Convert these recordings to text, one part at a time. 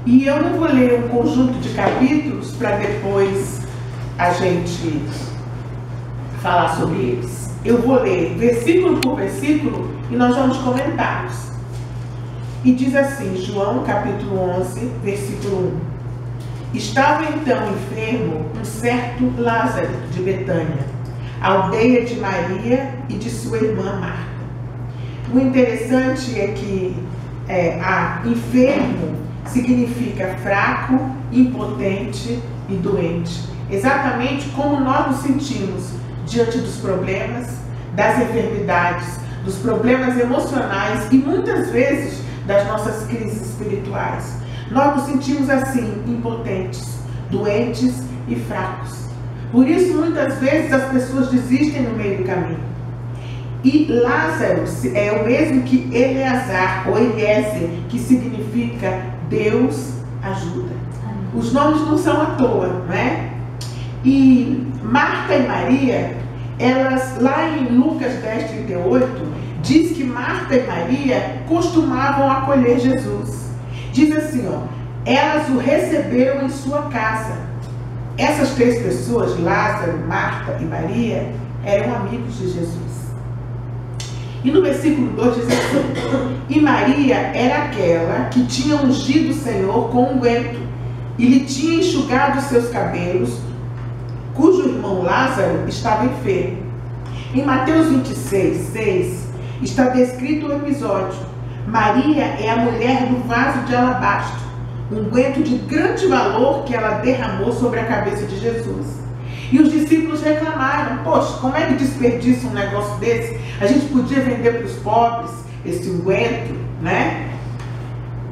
E eu não vou ler um conjunto de capítulos para depois a gente falar sobre eles. Eu vou ler versículo por versículo e nós vamos comentá-los. E diz assim, João capítulo 11, versículo 1. Estava então enfermo um certo Lázaro de Betânia, aldeia de Maria e de sua irmã Marta. O interessante é que enfermo significa fraco, impotente e doente. Exatamente como nós nos sentimos diante dos problemas, das enfermidades, dos problemas emocionais e muitas vezes das nossas crises espirituais. Nós nos sentimos assim, impotentes, doentes e fracos. Por isso, muitas vezes, as pessoas desistem no meio do caminho. E Lázaro é o mesmo que Eleazar, ou Eliezer, que significa Deus ajuda. Os nomes não são à toa, não é? E Marta e Maria, elas, lá em Lucas 10:38, diz que Marta e Maria costumavam acolher Jesus. Diz assim, elas o receberam em sua casa. Essas três pessoas, Lázaro, Marta e Maria, eram amigos de Jesus. E no versículo 2 diz assim, e Maria era aquela que tinha ungido o Senhor com unguento e lhe tinha enxugado os seus cabelos, cujo irmão Lázaro estava enfermo. Em Mateus 26:6 está descrito o episódio. Maria é a mulher do vaso de alabastro, unguento de grande valor que ela derramou sobre a cabeça de Jesus. E os discípulos reclamaram, poxa, como é que desperdiça um negócio desse? A gente podia vender para os pobres esse unguento, né?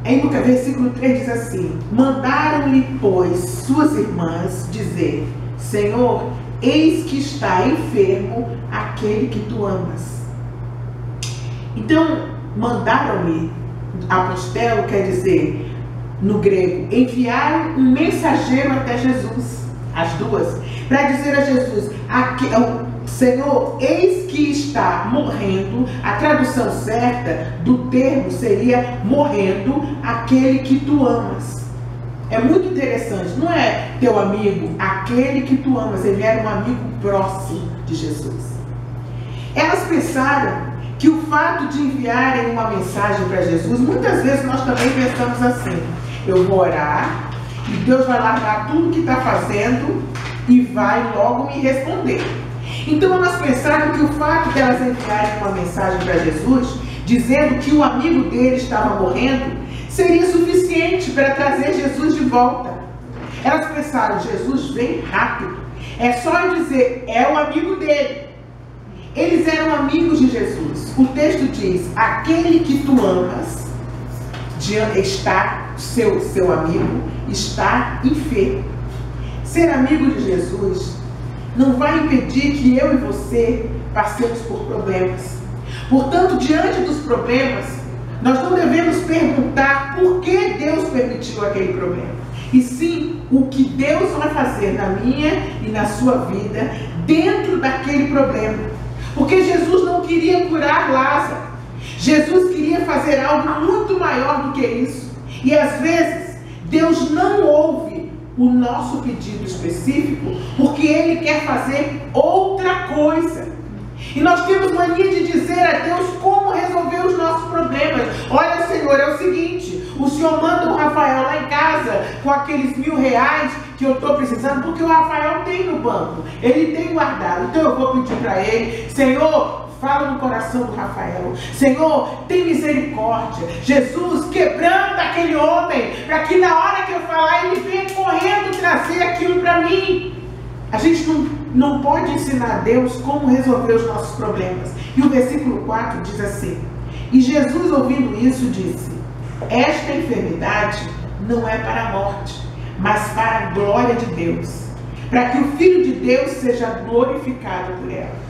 Em versículo 3 diz assim, mandaram-lhe, pois, suas irmãs dizer, Senhor, eis que está enfermo aquele que tu amas. Então, mandaram-lhe, apostelo quer dizer, no grego, enviaram um mensageiro até Jesus, as duas, para dizer a Jesus, Senhor, eis que está morrendo, a tradução certa do termo seria morrendo aquele que tu amas. É muito interessante, não é teu amigo, aquele que tu amas, ele era um amigo próximo de Jesus. Elas pensaram que o fato de enviarem uma mensagem para Jesus, muitas vezes nós também pensamos assim, eu vou orar e Deus vai largar tudo que está fazendo e vai logo me responder. Então elas pensaram que o fato de elas enviarem uma mensagem para Jesus, dizendo que o amigo dele estava morrendo, seria suficiente para trazer Jesus de volta. Elas pensaram, Jesus vem rápido, é só dizer, é o amigo dele. Eles eram amigos de Jesus. O texto diz, aquele que tu amas, seu amigo, está enfermo. Ser amigo de Jesus não vai impedir que eu e você passemos por problemas. Portanto, diante dos problemas, nós não devemos perguntar por que Deus permitiu aquele problema. E sim, o que Deus vai fazer na minha e na sua vida dentro daquele problema. Porque Jesus não queria curar Lázaro. Jesus queria fazer algo muito maior do que isso. E às vezes, Deus não ouve o nosso pedido específico, porque Ele quer fazer outra coisa. E nós temos mania de dizer a Deus como resolver os nossos problemas. Olha, Senhor, é o seguinte, o Senhor manda o Rafael lá em casa com aqueles R$1.000 que eu estou precisando, porque o Rafael tem no banco, ele tem guardado. Então eu vou pedir para ele, Senhor, fala no coração do Rafael. Senhor, tem misericórdia. Jesus, quebranta aquele homem, para que na hora que eu falar, ele venha correndo trazer aquilo para mim. A gente não pode ensinar a Deus como resolver os nossos problemas. E o versículo 4 diz assim, e Jesus, ouvindo isso, disse, esta enfermidade não é para a morte, mas para a glória de Deus, para que o Filho de Deus seja glorificado por ela.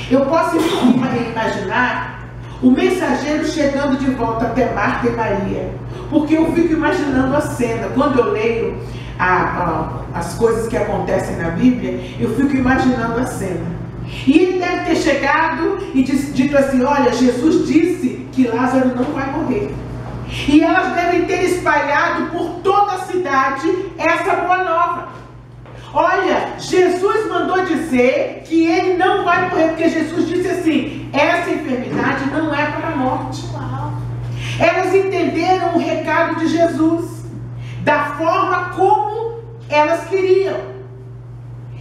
Eu posso imaginar o mensageiro chegando de volta até Marta e Maria, porque eu fico imaginando a cena. Quando eu leio as coisas que acontecem na Bíblia, eu fico imaginando a cena. E ele deve ter chegado e dito assim, olha, Jesus disse que Lázaro não vai morrer. E elas devem ter espalhado por toda a cidade essa boa nova. Olha, Jesus mandou dizer que ele não vai morrer, porque Jesus disse assim: essa enfermidade não é para a morte. Elas entenderam o recado de Jesus da forma como elas queriam.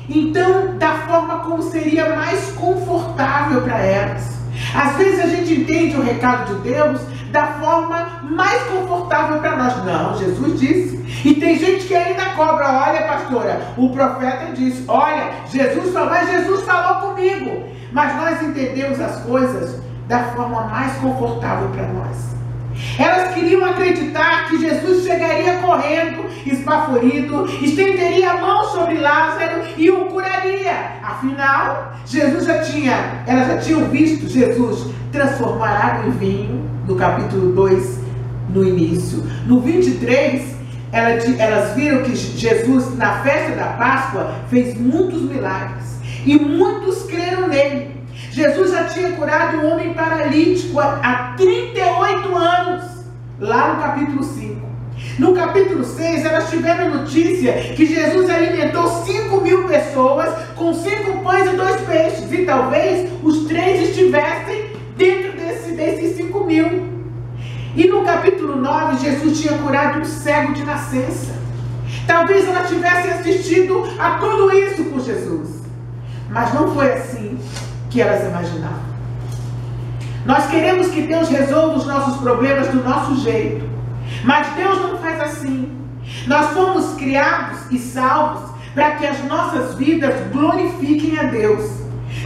Então, da forma como seria mais confortável para elas. Às vezes a gente entende o recado de Deus da forma mais confortável para nós. Não, Jesus disse. E tem gente que ainda cobra: olha, pastora, o profeta disse, olha, Jesus falou, mas Jesus falou comigo. Mas nós entendemos as coisas da forma mais confortável para nós. Elas queriam acreditar que Jesus chegaria correndo, esbaforido, estenderia a mão sobre Lázaro e o curaria. Afinal, elas já tinham visto Jesus transformar água em vinho, no capítulo 2, no início. No 23, elas viram que Jesus, na festa da Páscoa, fez muitos milagres. E muitos creram nele. Jesus já tinha curado um homem paralítico há 38 anos, lá no capítulo 5. No capítulo 6, elas tiveram notícia que Jesus alimentou 5.000 pessoas com 5 pães e 2 peixes. E talvez os 3 estivessem dentro desses 5.000. E no capítulo 9, Jesus tinha curado um cego de nascença. Talvez elas tivessem assistido a tudo isso com Jesus. Mas não foi assim que elas imaginavam. Nós queremos que Deus resolva os nossos problemas do nosso jeito, mas Deus não faz assim. Nós fomos criados e salvos para que as nossas vidas glorifiquem a Deus.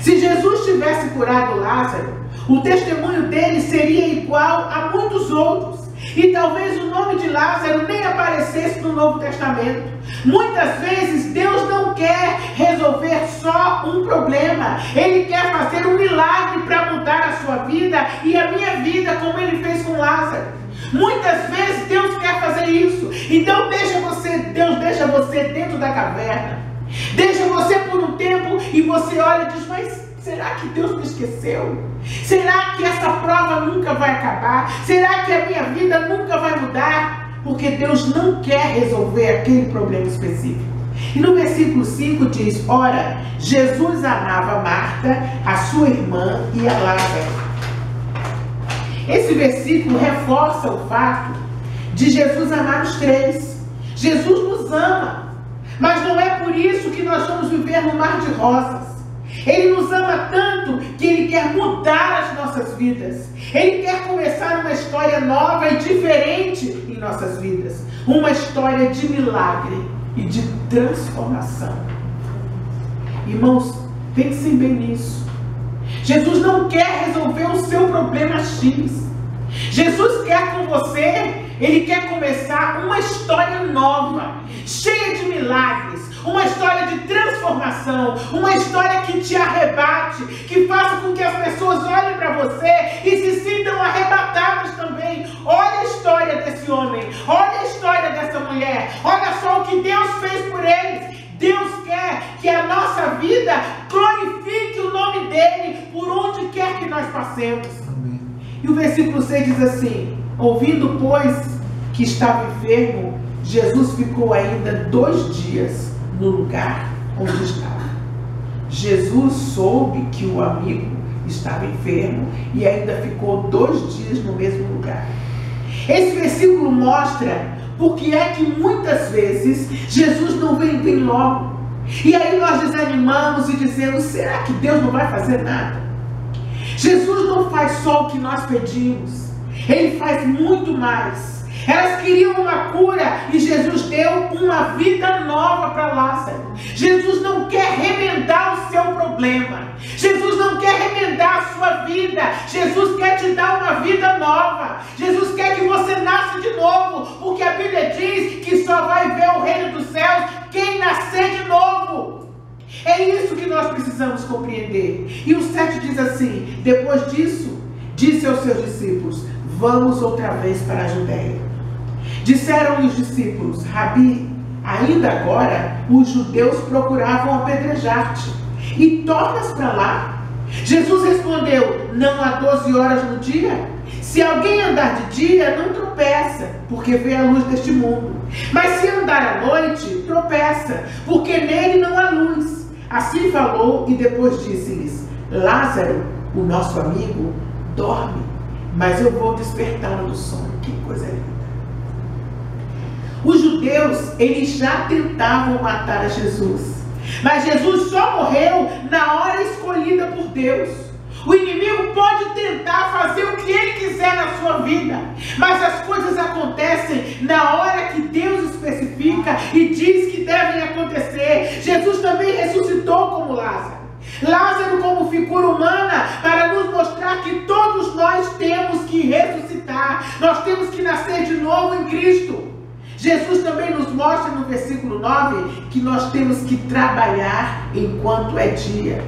Se Jesus tivesse curado Lázaro, o testemunho dele seria igual a muitos outros. E talvez o nome de Lázaro nem aparecesse no Novo Testamento. Muitas vezes Deus não quer resolver só um problema. Ele quer fazer um milagre para mudar a sua vida e a minha vida, como ele fez com Lázaro. Muitas vezes Deus quer fazer isso. Então Deus deixa você dentro da caverna. Deixa você por um tempo e você olha e diz: mas será que Deus me esqueceu? Será que essa prova nunca vai acabar? Será que a minha vida nunca vai mudar? Porque Deus não quer resolver aquele problema específico. E no versículo 5 diz: ora, Jesus amava Marta, a sua irmã e a Lázaro. Esse versículo reforça o fato de Jesus amar os 3. Jesus nos ama, mas não é por isso que nós vamos viver no mar de rosas. Ele nos ama tanto que Ele quer mudar as nossas vidas. Ele quer começar uma história nova e diferente em nossas vidas. Uma história de milagre e de transformação. Irmãos, pensem bem nisso. Jesus não quer resolver o seu problema X. Jesus quer com você, Ele quer começar uma história nova, cheia de milagres. Uma história de transformação, uma história que te arrebate, que faça com que as pessoas olhem para você e se sintam arrebatadas também. Olha a história desse homem, olha a história dessa mulher, olha só o que Deus fez por eles. Deus quer que a nossa vida glorifique o nome dEle por onde quer que nós passemos. Amém. E o versículo 6 diz assim: ouvindo, pois, que estava enfermo, Jesus ficou ainda 2 dias no lugar onde estava. Jesus soube que o amigo estava enfermo e ainda ficou 2 dias no mesmo lugar. Esse versículo mostra porque é que muitas vezes Jesus não vem logo. E aí nós desanimamos e dizemos: será que Deus não vai fazer nada? Jesus não faz só o que nós pedimos, Ele faz muito mais. Elas queriam uma cura e Jesus deu uma vida nova para Lázaro. Jesus não quer remendar o seu problema. Jesus não quer remendar a sua vida. Jesus quer te dar uma vida nova. Jesus quer que você nasça de novo, porque a Bíblia diz que só vai ver o reino dos céus quem nascer de novo. É isso que nós precisamos compreender. E o 7 diz assim: depois disso, disse aos seus discípulos: vamos outra vez para a Judeia. Disseram-lhe os discípulos: Rabi, ainda agora os judeus procuravam apedrejar-te, e tornas para lá? Jesus respondeu: não há 12 horas no dia? Se alguém andar de dia, não tropeça, porque vê a luz deste mundo. Mas se andar à noite, tropeça, porque nele não há luz. Assim falou e depois disse-lhes: Lázaro, o nosso amigo, dorme, mas eu vou despertá-lo do sono. Que coisa linda. Os judeus, eles já tentavam matar a Jesus, mas Jesus só morreu na hora escolhida por Deus. O inimigo pode tentar fazer o que ele quiser na sua vida, mas as coisas acontecem na hora que Deus especifica e diz que devem acontecer. Jesus também ressuscitou como Lázaro. Lázaro como figura humana para nos mostrar que todos nós temos que ressuscitar. Nós temos que nascer de novo em Cristo. Jesus também nos mostra no versículo 9 que nós temos que trabalhar enquanto é dia.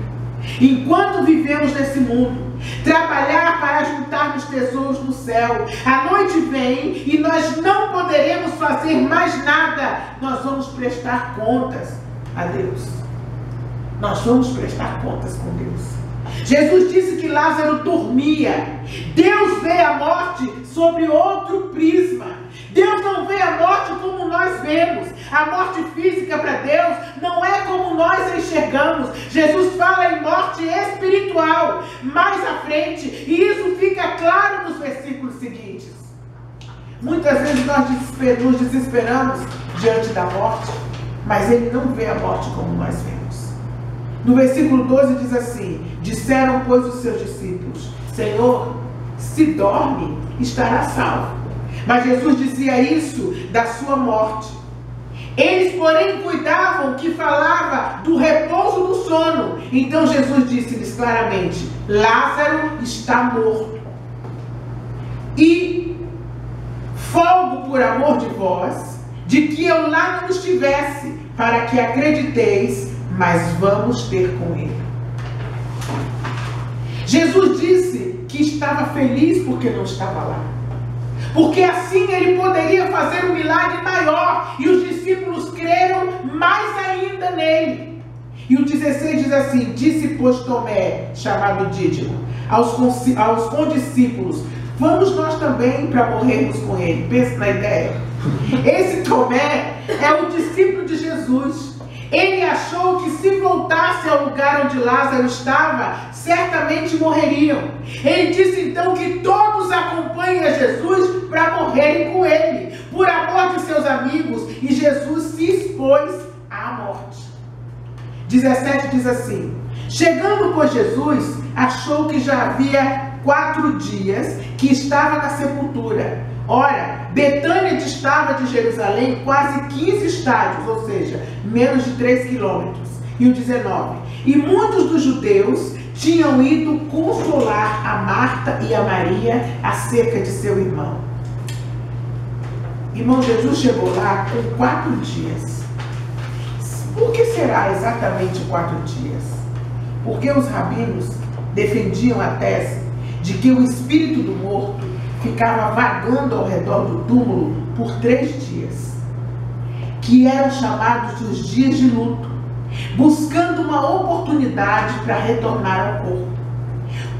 Enquanto vivemos nesse mundo, trabalhar para juntarmos tesouros no céu. A noite vem e nós não poderemos fazer mais nada. Nós vamos prestar contas a Deus. Nós vamos prestar contas com Deus. Jesus disse que Lázaro dormia. Deus vê a morte sobre outro prisma. Deus não vê a morte como nós vemos. A morte física para Deus não é como nós a enxergamos. Jesus fala em morte espiritual mais à frente, e isso fica claro nos versículos seguintes. Muitas vezes nós nos desesperamos diante da morte, mas Ele não vê a morte como nós vemos. No versículo 12 diz assim: disseram, pois, os seus discípulos: Senhor, se dorme, estará salvo. Mas Jesus dizia isso da sua morte. Eles, porém, cuidavam que falava do repouso do sono. Então Jesus disse-lhes claramente: Lázaro está morto. E folgo por amor de vós, de que eu lá não estivesse, para que acrediteis, mas vamos ter com ele. Jesus disse que estava feliz porque não estava lá, porque assim ele poderia fazer um milagre maior, e os discípulos creram mais ainda nele. E o 16 diz assim: disse, pois, Tomé, chamado Dídimo, aos condiscípulos: vamos nós também para morrermos com ele. Pensa na ideia. Esse Tomé é o discípulo de Jesus. Ele achou que se voltasse ao lugar onde Lázaro estava, certamente morreriam. Ele disse então que todos acompanhem a Jesus para morrerem com ele, por amor de seus amigos, e Jesus se expôs à morte. 17 diz assim: chegando, pois, Jesus, achou que já havia 4 dias que estava na sepultura. Ora, Betânia distava de Jerusalém quase 15 estádios, ou seja, menos de 3 quilômetros. E o 19: e muitos dos judeus tinham ido consolar a Marta e a Maria acerca de seu irmão. Irmão, Jesus chegou lá com 4 dias. Por que será exatamente 4 dias? Porque os rabinos defendiam a tese de que o espírito do morto ficava vagando ao redor do túmulo por 3 dias, que eram chamados os dias de luto, buscando uma oportunidade para retornar ao corpo.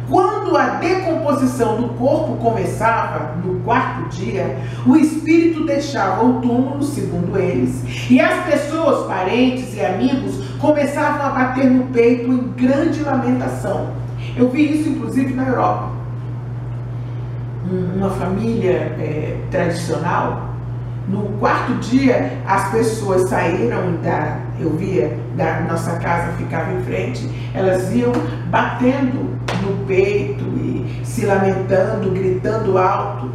Quando a decomposição do corpo começava, no 4º dia, o espírito deixava o túmulo, segundo eles, e as pessoas, parentes e amigos, começavam a bater no peito em grande lamentação. Eu vi isso, inclusive, na Europa. Uma família tradicional, no 4º dia, as pessoas saíram eu via, da nossa casa, ficava em frente, elas iam batendo no peito e se lamentando, gritando alto.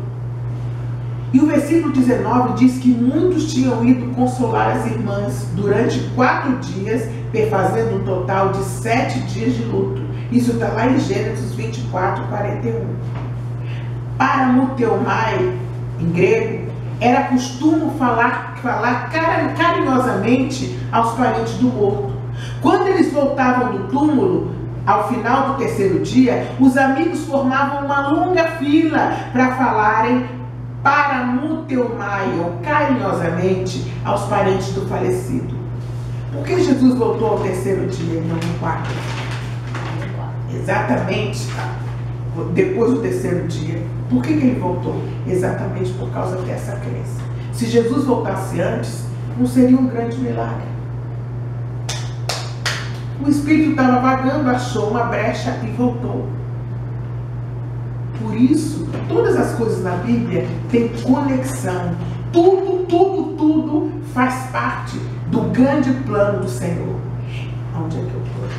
E o versículo 19 diz que muitos tinham ido consolar as irmãs durante 4 dias, fazendo um total de 7 dias de luto. Isso está lá em Gênesis 24, 41. Para muteomai, em grego, era costume falar carinhosamente aos parentes do morto. Quando eles voltavam do túmulo, ao final do 3º dia, os amigos formavam uma longa fila para falarem para muteomai, ou carinhosamente, aos parentes do falecido. Por que Jesus voltou ao 3º dia e não no 4º? Exatamente depois do terceiro dia. Por que ele voltou? Exatamente por causa dessa crença. Se Jesus voltasse antes, não seria um grande milagre. O espírito estava vagando, achou uma brecha e voltou. Por isso, todas as coisas na Bíblia têm conexão. Tudo faz parte do grande plano do Senhor. Onde é que eu estou aqui?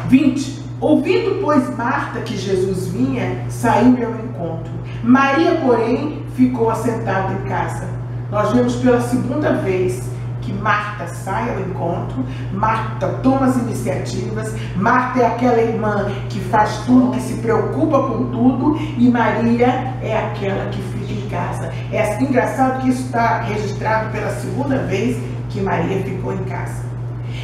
20. Ouvindo, pois, Marta que Jesus vinha, saiu-lhe ao encontro. Maria, porém, ficou assentada em casa. Nós vemos pela segunda vez que Marta sai ao encontro, Marta toma as iniciativas, Marta é aquela irmã que faz tudo, que se preocupa com tudo, e Maria é aquela que fica em casa. É engraçado que isso está registrado pela segunda vez que Maria ficou em casa.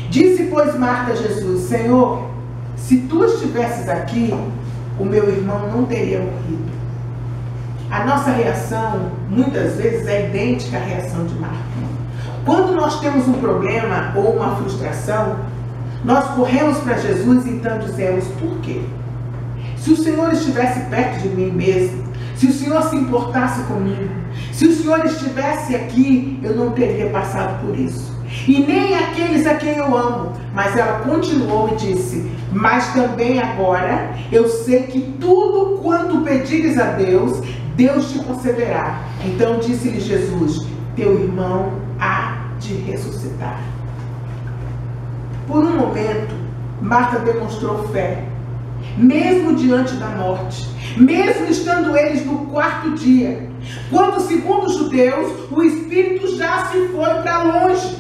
Disse, pois, Marta a Jesus: Senhor, se tu estivesses aqui, o meu irmão não teria morrido. A nossa reação, muitas vezes, é idêntica à reação de Marta. Quando nós temos um problema ou uma frustração, nós corremos para Jesus e então dizemos: por quê? Se o Senhor estivesse perto de mim mesmo, se o Senhor se importasse comigo, se o Senhor estivesse aqui, eu não teria passado por isso. E nem aqueles a quem eu amo. Mas ela continuou e disse: mas também agora eu sei que tudo quanto pedires a Deus, Deus te concederá. Então disse-lhe Jesus: teu irmão há de ressuscitar. Por um momento, Marta demonstrou fé, mesmo diante da morte, mesmo estando eles no quarto dia, quando, segundo os judeus, o espírito já se foi para longe.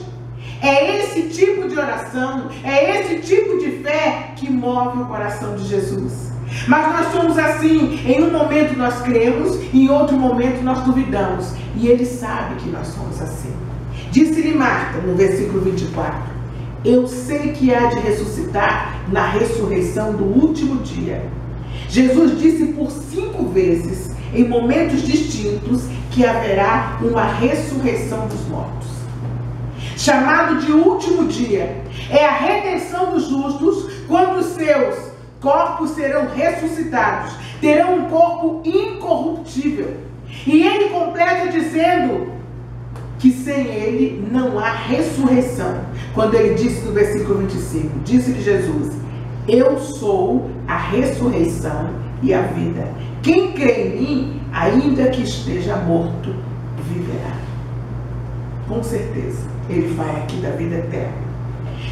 É esse tipo de oração, é esse tipo de fé que move o coração de Jesus. Mas nós somos assim: em um momento nós cremos, em outro momento nós duvidamos. E Ele sabe que nós somos assim. Disse-lhe Marta, no versículo 24: eu sei que há de ressuscitar na ressurreição do último dia. Jesus disse por 5 vezes, em momentos distintos, que haverá uma ressurreição dos mortos. Chamado de último dia, é a redenção dos justos, quando os seus corpos serão ressuscitados, terão um corpo incorruptível. E ele completa dizendo que sem ele não há ressurreição. Quando ele disse no versículo 25, disse-lhe Jesus: eu sou a ressurreição e a vida. Quem crê em mim, ainda que esteja morto, viverá. Com certeza, ele fala aqui da vida eterna.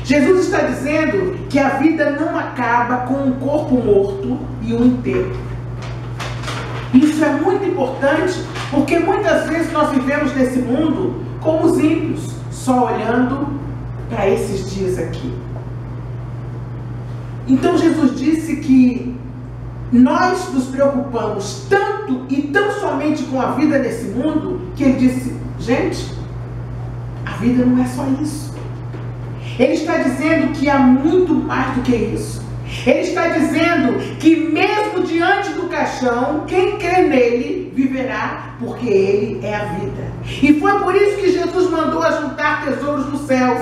Jesus está dizendo que a vida não acaba com um corpo morto e um enterro. Isso é muito importante, porque muitas vezes nós vivemos nesse mundo como os ímpios, só olhando para esses dias aqui. Então Jesus disse que nós nos preocupamos tanto e tão somente com a vida nesse mundo, que ele disse: gente, a vida não é só isso. Ele está dizendo que há muito mais do que isso. Ele está dizendo que mesmo diante do caixão, quem crê nele viverá, porque ele é a vida. E foi por isso que Jesus mandou ajuntar tesouros nos céus.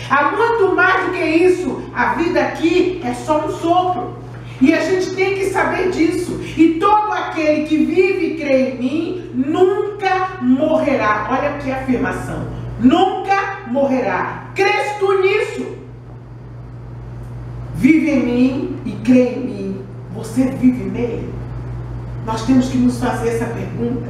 Há muito mais do que isso. A vida aqui é só um sopro. E a gente tem que saber disso. E todo aquele que vive e crê em mim nunca morrerá. Olha que afirmação: nunca morrerá. Crês tu nisso? Vive em mim e crê em mim. Você vive nele? Nós temos que nos fazer essa pergunta.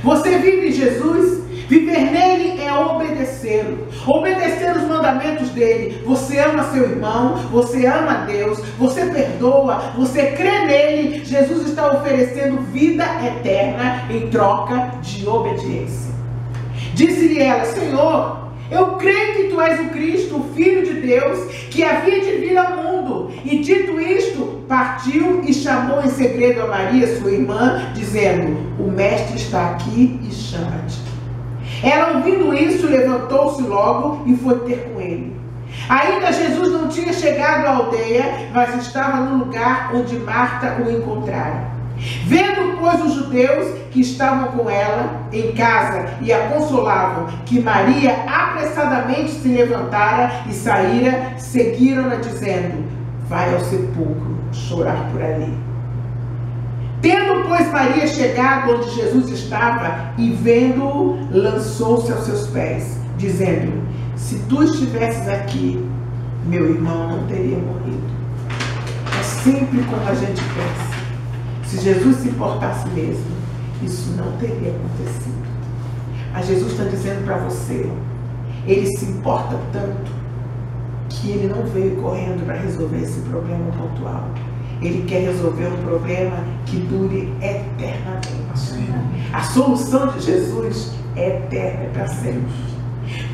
Você vive em Jesus? Viver nele é obedecê-lo. Obedecer os mandamentos dele. Você ama seu irmão, você ama Deus, você perdoa, você crê nele. Jesus está oferecendo vida eterna em troca de obediência. Disse-lhe ela: Senhor, eu creio que tu és o Cristo, o Filho de Deus, que havia de vir ao mundo. E dito isto, partiu e chamou em segredo a Maria, sua irmã, dizendo: o mestre está aqui e chama-te. Ela, ouvindo isso, levantou-se logo e foi ter com ele. Ainda Jesus não tinha chegado à aldeia, mas estava no lugar onde Marta o encontrara. Vendo, pois, os judeus que estavam com ela em casa e a consolavam, que Maria apressadamente se levantara e saíra, seguiram-na dizendo: vai ao sepulcro chorar por ali. Tendo, pois, Maria chegado onde Jesus estava e vendo-o, lançou-se aos seus pés, dizendo: se tu estivesses aqui, meu irmão não teria morrido. É sempre como a gente pensa. Se Jesus se importasse mesmo, isso não teria acontecido. Mas Jesus está dizendo para você, ele se importa tanto que ele não veio correndo para resolver esse problema pontual. Ele quer resolver um problema que dure eternamente. A solução de Jesus é eterna, é para sempre.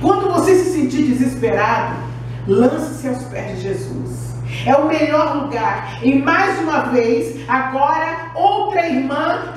Quando você se sentir desesperado, lance-se aos pés de Jesus. É o melhor lugar. E mais uma vez, agora, outra irmã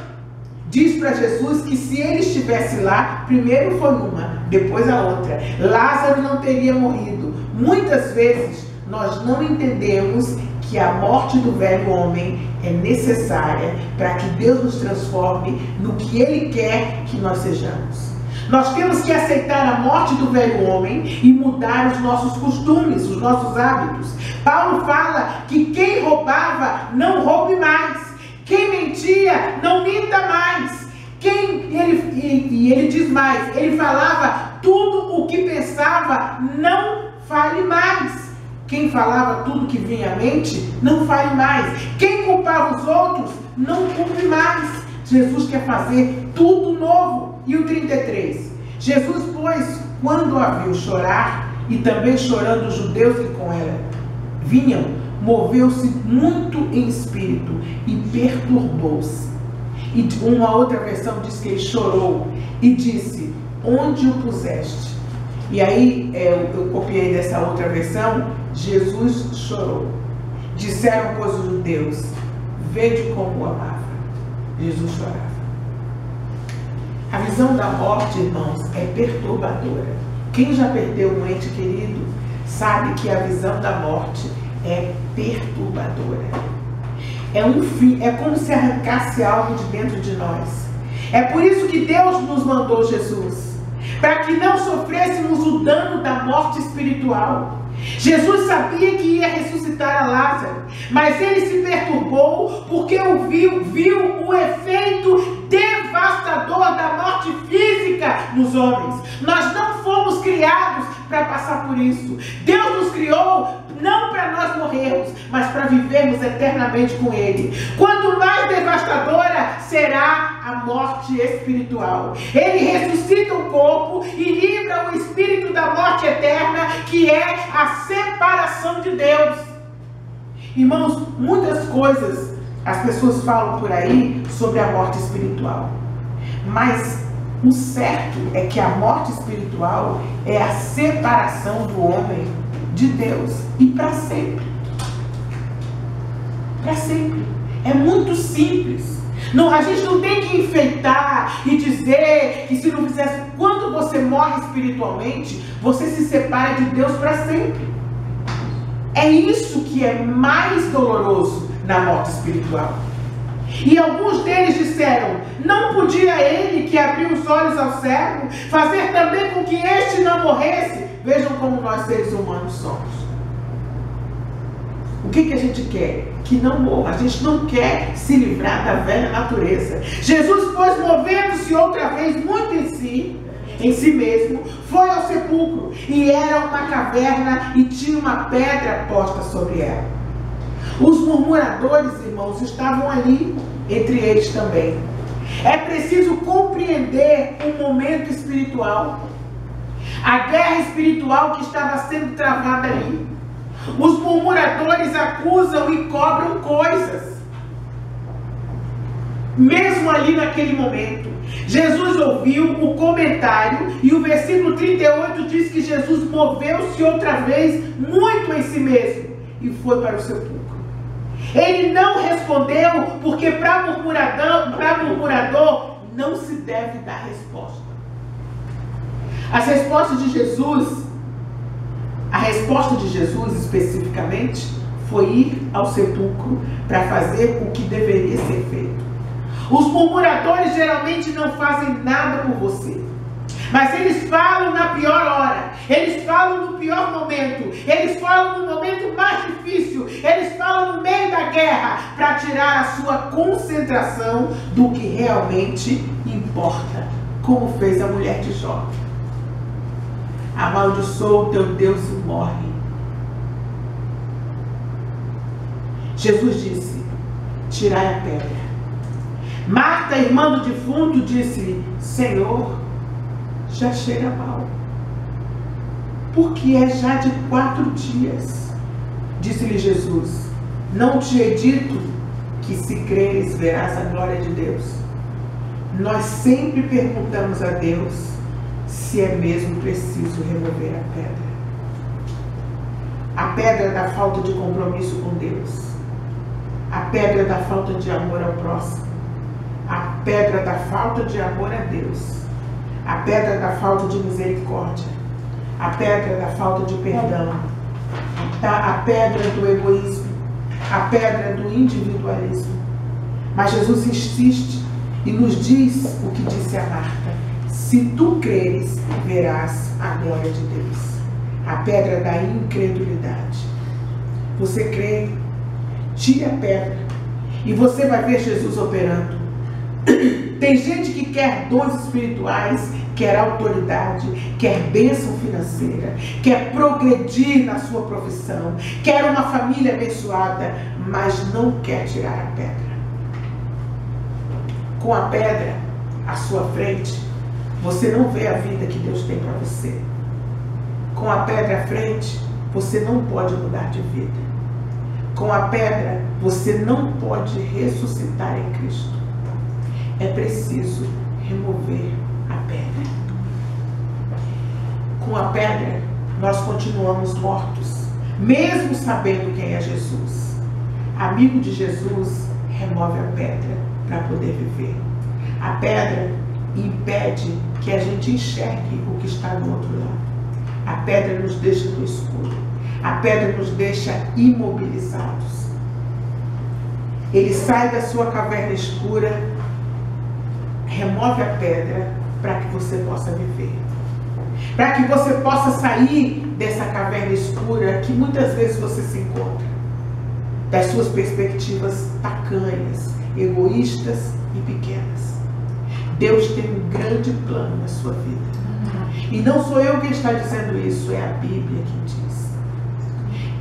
diz para Jesus que se ele estivesse lá, primeiro foi uma, depois a outra. Lázaro não teria morrido. Muitas vezes, nós não entendemos que a morte do velho homem é necessária para que Deus nos transforme no que Ele quer que nós sejamos. Nós temos que aceitar a morte do velho homem e mudar os nossos costumes, os nossos hábitos. Paulo fala que quem roubava, não roube mais. Quem mentia, não minta mais. Ele diz mais, ele falava tudo o que pensava, não fale mais. Quem falava tudo que vinha à mente, não fale mais. Quem culpava os outros, não culpe mais. Jesus quer fazer tudo novo. E o 33. Jesus, pois, quando a viu chorar, e também chorando os judeus que com ela vinham, moveu-se muito em espírito e perturbou-se. E uma outra versão diz que ele chorou e disse: onde o puseste? E aí, eu copiei dessa outra versão, Jesus chorou. Disseram, pois, os judeus: vede como o amava. Jesus chorava. A visão da morte, irmãos, é perturbadora. Quem já perdeu um ente querido sabe que a visão da morte é perturbadora. É um fim, é como se arrancasse algo de dentro de nós. É por isso que Deus nos mandou Jesus, para que não sofrêssemos o dano da morte espiritual. Jesus sabia que ia ressuscitar a Lázaro, mas ele se perturbou porque viu o efeito devastador da morte física nos homens. Nós não fomos criados para passar por isso. Deus nos criou não para nós morrermos, mas para vivermos eternamente com Ele. Quanto mais devastadora será a morte espiritual. Ele ressuscita o corpo e livra o espírito da morte eterna, que é a separação de Deus. Irmãos, muitas coisas as pessoas falam por aí sobre a morte espiritual, mas o certo é que a morte espiritual é a separação do homem de Deus e para sempre. Para sempre. É muito simples. Não, a gente não tem que enfeitar e dizer que se não fizesse. Quando você morre espiritualmente, você se separa de Deus para sempre. É isso que é mais doloroso na morte espiritual. E alguns deles disseram: não podia ele, que abriu os olhos ao cego, fazer também com que este não morresse? Vejam como nós seres humanos somos. O que a gente quer? Que não morra. A gente não quer se livrar da velha natureza. Jesus, pois, movendo-se outra vez muito em si mesmo, foi ao sepulcro, e era uma caverna e tinha uma pedra posta sobre ela. Os murmuradores, irmãos, estavam ali, entre eles também. É preciso compreender o momento espiritual, a guerra espiritual que estava sendo travada ali. Os murmuradores acusam e cobram coisas, mesmo ali naquele momento. Jesus ouviu o comentário e o versículo 38 diz que Jesus moveu-se outra vez muito em si mesmo e foi para o sepulcro. Ele não respondeu, porque para murmurador não se deve dar resposta. As respostas de Jesus, a resposta de Jesus especificamente, foi ir ao sepulcro para fazer o que deveria ser feito. Os murmuradores geralmente não fazem nada por você, mas eles falam na pior hora. eles falam no pior momento, eles falam no momento mais difícil, eles falam no meio da guerra, para tirar a sua concentração do que realmente importa, como fez a mulher de Jó. Amaldiçoa o teu Deus e morre. Jesus disse: tirai a pedra. Marta, irmã do defunto, disse-lhe: Senhor, já cheira mal, porque é já de 4 dias. Disse-lhe Jesus: não te he dito que se creres verás a glória de Deus? Nós sempre perguntamos a Deus se é mesmo preciso remover a pedra. A pedra da falta de compromisso com Deus, a pedra da falta de amor ao próximo, a pedra da falta de amor a Deus, a pedra da falta de misericórdia, a pedra da falta de perdão, a pedra do egoísmo, a pedra do individualismo. Mas Jesus insiste e nos diz o que disse a Marta: se tu creres, verás a glória de Deus. A pedra da incredulidade. Você crê? Tire a pedra e você vai ver Jesus operando. Tem gente que quer dons espirituais, quer autoridade, quer bênção financeira, quer progredir na sua profissão, quer uma família abençoada, mas não quer tirar a pedra. Com a pedra à sua frente, você não vê a vida que Deus tem para você. Com a pedra à frente, você não pode mudar de vida. Com a pedra, você não pode ressuscitar em Cristo. É preciso remover a pedra. Com a pedra, nós continuamos mortos, mesmo sabendo quem é Jesus. Amigo de Jesus, remove a pedra para poder viver. A pedra impede que a gente enxergue o que está do outro lado. A pedra nos deixa no escuro. A pedra nos deixa imobilizados. Ele sai da sua caverna escura, remove a pedra para que você possa viver. Para que você possa sair dessa caverna escura que muitas vezes você se encontra. Das suas perspectivas tacanhas, egoístas e pequenas. Deus tem um grande plano na sua vida. E não sou eu quem está dizendo isso, é a Bíblia quem diz.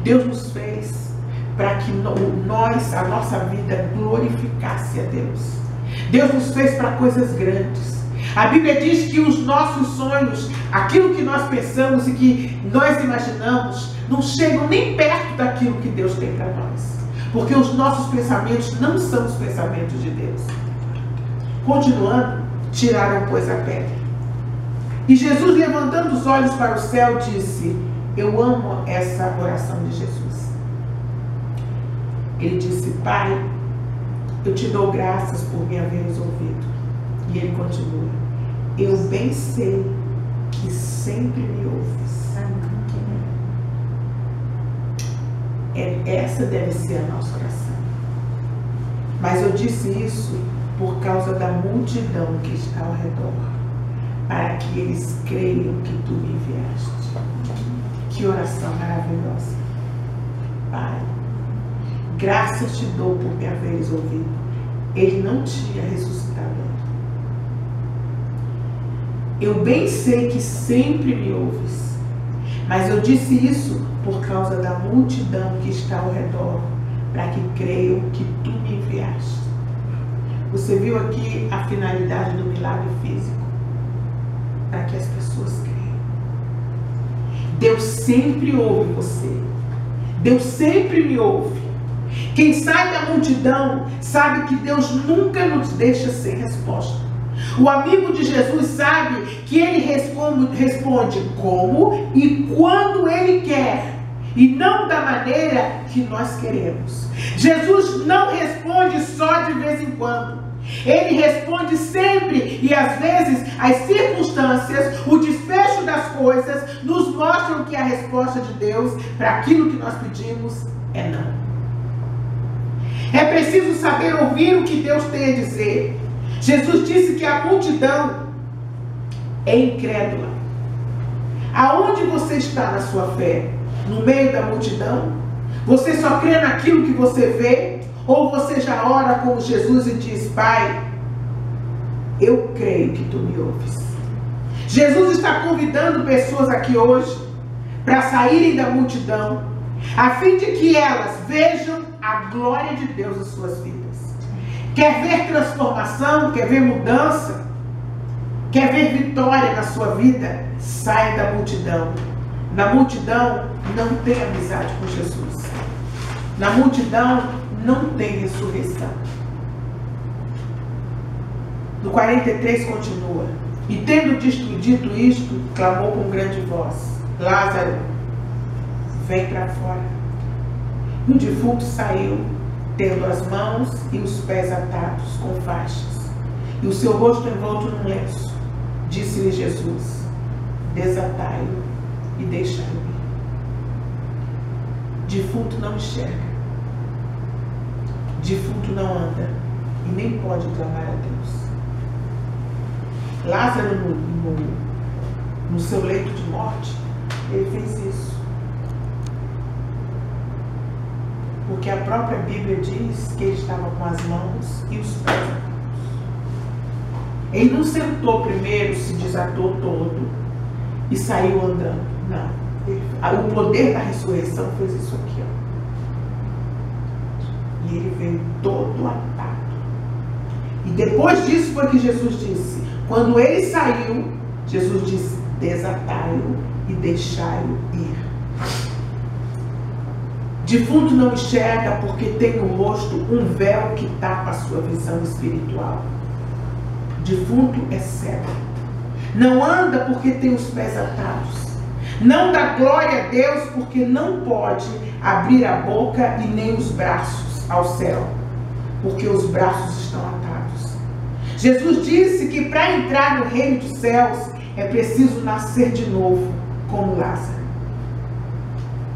Deus nos fez para que a nossa vida glorificasse a Deus. Deus nos fez para coisas grandes. A Bíblia diz que os nossos sonhos, aquilo que nós pensamos e que nós imaginamos, não chegam nem perto daquilo que Deus tem para nós. Porque os nossos pensamentos não são os pensamentos de Deus. Continuando, tiraram, pois, a pedra. E Jesus, levantando os olhos para o céu, disse: eu amo essa oração de Jesus. Ele disse: Pai, eu te dou graças por me haveres ouvido. E ele continua: eu bem sei que sempre me ouves. Essa deve ser a nossa oração. Mas eu disse isso por causa da multidão que está ao redor, para que eles creiam que tu me enviaste. Que oração maravilhosa. Pai, graças te dou por me haveres ouvido. Ele não tinha ressuscitado. Eu bem sei que sempre me ouves, mas eu disse isso por causa da multidão que está ao redor, para que creiam que tu me enviaste. Você viu aqui a finalidade do milagre físico? Para que as pessoas creiam. Deus sempre ouve você. Deus sempre me ouve. Quem sai da multidão sabe que Deus nunca nos deixa sem resposta. O amigo de Jesus sabe que ele responde como e quando ele quer, e não da maneira que nós queremos. Jesus não responde só de vez em quando. Ele responde sempre, e às vezes as circunstâncias, o desfecho das coisas nos mostram que a resposta de Deus para aquilo que nós pedimos é não. É preciso saber ouvir o que Deus tem a dizer. Jesus disse que a multidão é incrédula. Aonde você está na sua fé? No meio da multidão? Você só crê naquilo que você vê? Ou você já ora como Jesus e diz: Pai, eu creio que tu me ouves. Jesus está convidando pessoas aqui hoje para saírem da multidão, a fim de que elas vejam a glória de Deus em suas vidas. Quer ver transformação? Quer ver mudança? Quer ver vitória na sua vida? Saia da multidão. Na multidão não tem amizade com Jesus. Na multidão não tem ressurreição. No 43 continua: e tendo dito isto, clamou com grande voz: Lázaro, vem para fora. E o defunto saiu, tendo as mãos e os pés atados com faixas, e o seu rosto envolto num lenço. Disse-lhe Jesus: desatai-o e deixai-o ir. Defunto não enxerga, defunto não anda e nem pode clamar a Deus. Lázaro, no seu leito de morte, ele fez isso. Porque a própria Bíblia diz que ele estava com as mãos e os pés atados. Ele não sentou primeiro, se desatou todo e saiu andando. Não. O poder da ressurreição fez isso aqui, ó. E ele veio todo atado. E depois disso foi que Jesus disse: quando ele saiu, Jesus disse: desatai-o e deixai-o ir. Defunto não enxerga porque tem no rosto um véu que tapa a sua visão espiritual. Defunto é cego. Não anda porque tem os pés atados. Não dá glória a Deus porque não pode abrir a boca e nem os braços ao céu, porque os braços estão atados. Jesus disse que para entrar no reino dos céus é preciso nascer de novo, como Lázaro.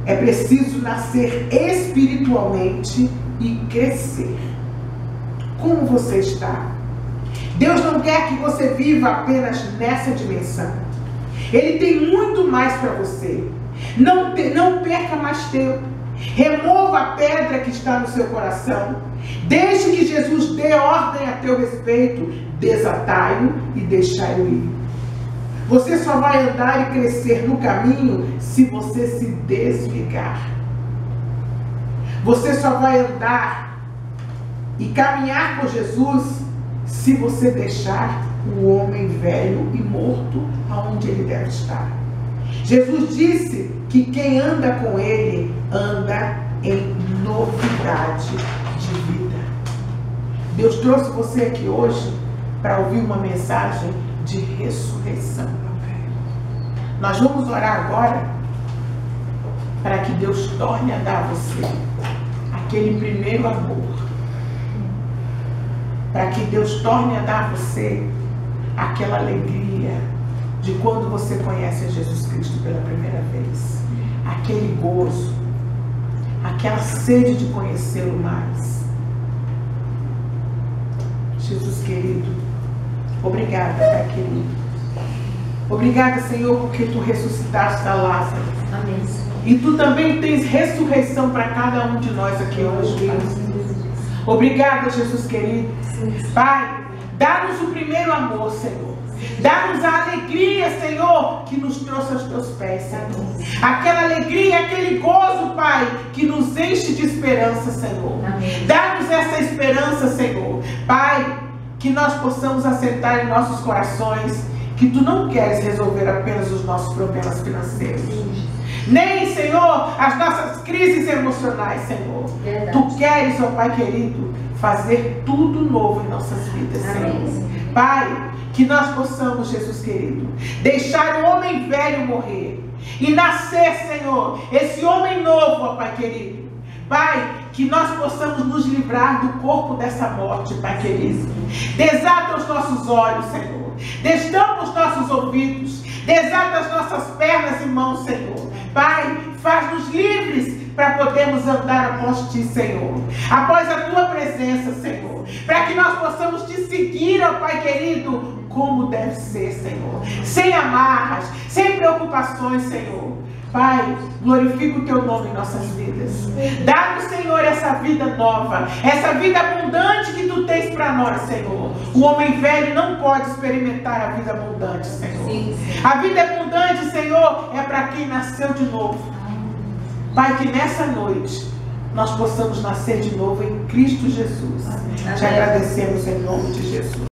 É preciso nascer espiritualmente e crescer. Como você está? Deus não quer que você viva apenas nessa dimensão. Ele tem muito mais para você. Não perca mais tempo. Remova a pedra que está no seu coração. Deixe que Jesus dê ordem a teu respeito. Desatai-o e deixai-o ir. Você só vai andar e crescer no caminho se você se desligar. Você só vai andar e caminhar com Jesus se você deixar o homem velho e morto aonde ele deve estar. Jesus disse que quem anda com ele anda em novidade de vida. Deus trouxe você aqui hoje para ouvir uma mensagem de ressurreição. Nós vamos orar agora para que Deus torne a dar a você aquele primeiro amor. Para que Deus torne a dar a você aquela alegria de quando você conhece a Jesus Cristo pela primeira vez. Aquele gozo, aquela sede de conhecê-lo mais. Jesus querido, obrigada, Pai querido. Obrigada, Senhor, porque tu ressuscitaste a Lázaro. Amém. E tu também tens ressurreição para cada um de nós aqui hoje, Pai. Obrigada, Jesus querido. Pai, dá-nos o primeiro amor, Senhor. Dá-nos a alegria, Senhor, que nos trouxe aos teus pés, Senhor. Aquela alegria, aquele gozo, Pai, que nos enche de esperança, Senhor. Dá-nos essa esperança, Senhor. Pai, que nós possamos assentar em nossos corações que tu não queres resolver apenas os nossos problemas financeiros. Nem, Senhor, as nossas crises emocionais, Senhor. Verdade. Tu queres, ó Pai querido, fazer tudo novo em nossas vidas, Senhor. Amém. Pai, que nós possamos, Jesus querido, deixar o homem velho morrer e nascer, Senhor, esse homem novo, ó Pai querido. Pai, que nós possamos nos livrar do corpo dessa morte, Pai querido. Desata os nossos olhos, Senhor. Destampa os nossos ouvidos. Desata as nossas pernas e mãos, Senhor. Pai, faz-nos livres para podermos andar após Ti, Senhor. Após a Tua presença, Senhor. Para que nós possamos Te seguir, ó Pai querido, como deve ser, Senhor. Sem amarras, sem preocupações, Senhor. Pai, glorifica o Teu nome em nossas vidas. Dá-nos, Senhor, essa vida nova, essa vida abundante que Tu tens para nós, Senhor. O homem velho não pode experimentar a vida abundante, Senhor. Sim. A vida abundante, Senhor, é para quem nasceu de novo. Pai, que nessa noite nós possamos nascer de novo em Cristo Jesus. Te agradecemos em nome de Jesus.